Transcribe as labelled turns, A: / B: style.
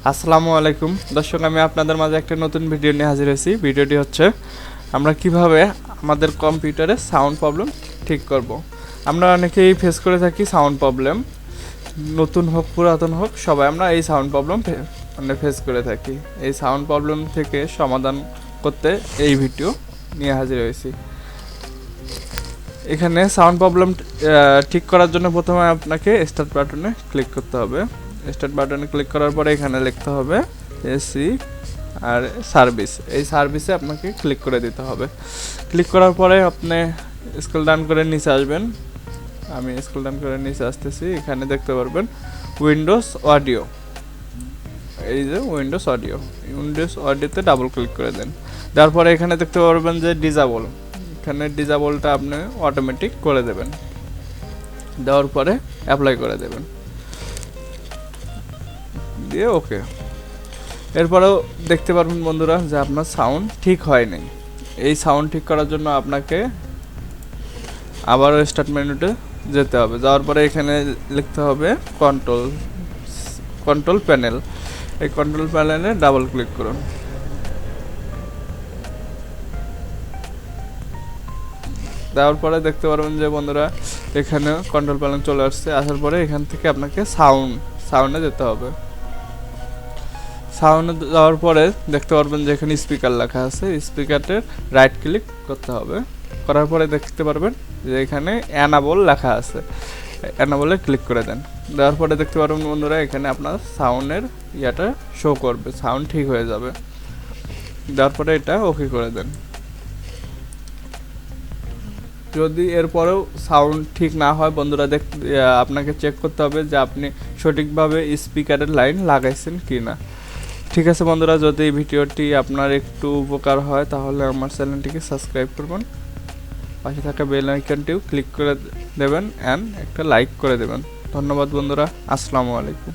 A: আসসালামু আলাইকুম দর্শক, আমি আপনাদের মাঝে একটা নতুন ভিডিও নিয়ে হাজির হয়েছি। ভিডিওটি হচ্ছে আমরা কিভাবে আমাদের কম্পিউটারে সাউন্ড প্রবলেম ঠিক করব। আমরা অনেকেই ফেস করে থাকি সাউন্ড প্রবলেম, নতুন হোক পুরাতন হোক সবাই আমরা এই সাউন্ড প্রবলেম ফেস করে থাকি। এই সাউন্ড প্রবলেম থেকে সমাধান করতে এই ভিডিও নিয়ে হাজির হয়েছি। এখানে সাউন্ড প্রবলেম ঠিক করার জন্য প্রথমে আপনাকে স্টার্ট বাটনে ক্লিক করতে হবে। স্টার্ট বাটনে ক্লিক করার পরে এখানে লিখতে হবে এসি আর সার্ভিস। এই সার্ভিসে আপনাকে ক্লিক করে দিতে হবে। ক্লিক করার পরে আপনি স্ক্রল ডাউন করে নিচে আসবেন। আমি স্ক্রল ডাউন করে নিচে আসতেছি। এখানে দেখতে পারবেন উইন্ডোজ অডিও। এই যে উইন্ডোজ অডিওতে ডাবল ক্লিক করে দেন। দেওয়ার পরে এখানে দেখতে পারবেন যে ডিজাবল। এখানে ডিজাবলটা আপনি অটোমেটিক করে দেবেন। দেওয়ার পরে অ্যাপ্লাই করে দেবেন, দিয়ে ওকে। এরপরেও দেখতে পারবেন বন্ধুরা যে আপনার সাউন্ড ঠিক হয়নি। এই সাউন্ড ঠিক করার জন্য আপনাকে আবার স্টার্ট মেনুতে যেতে হবে। যাওয়ার পরে এখানে লিখতে হবে কন্ট্রোল প্যানেল। এই কন্ট্রোল প্যানেলে ডাবল ক্লিক করুন। দেওয়ার পরে দেখতে পারবেন যে বন্ধুরা এখানে কন্ট্রোল প্যানেল চলে আসছে। আসার পরে এখান থেকে আপনাকে সাউন্ডে যেতে হবে। সাউন্ডে যাওয়ার পরে দেখতে পারবেন যে এখানে স্পিকার লেখা আছে। স্পিকারের রাইট ক্লিক করতে হবে। করার পরে দেখতে পারবেন যে এখানে অ্যানাবল লেখা আছে। অ্যানাবলে ক্লিক করে দেন। দেওয়ার পরে দেখতে পারবেন বন্ধুরা এখানে আপনার সাউন্ডের ইয়াটা শো করবে, সাউন্ড ঠিক হয়ে যাবে। দেওয়ার পরে এটা ওকে করে দেন। যদি এরপরেও সাউন্ড ঠিক না হয় বন্ধুরা, আপনাকে চেক করতে হবে যে আপনি সঠিকভাবে স্পিকারের লাইন লাগাইছেন কি না। ঠিক আছে বন্ধুরা, যদি এই ভিডিওটি আপনার একটু উপকার হয় তাহলে আমার চ্যানেলটিকে সাবস্ক্রাইব করবেন, পাশে থাকা বেল আইকনটিও ক্লিক করে দেবেন অ্যান্ড একটা লাইক করে দেবেন। ধন্যবাদ বন্ধুরা, আসসালামু আলাইকুম।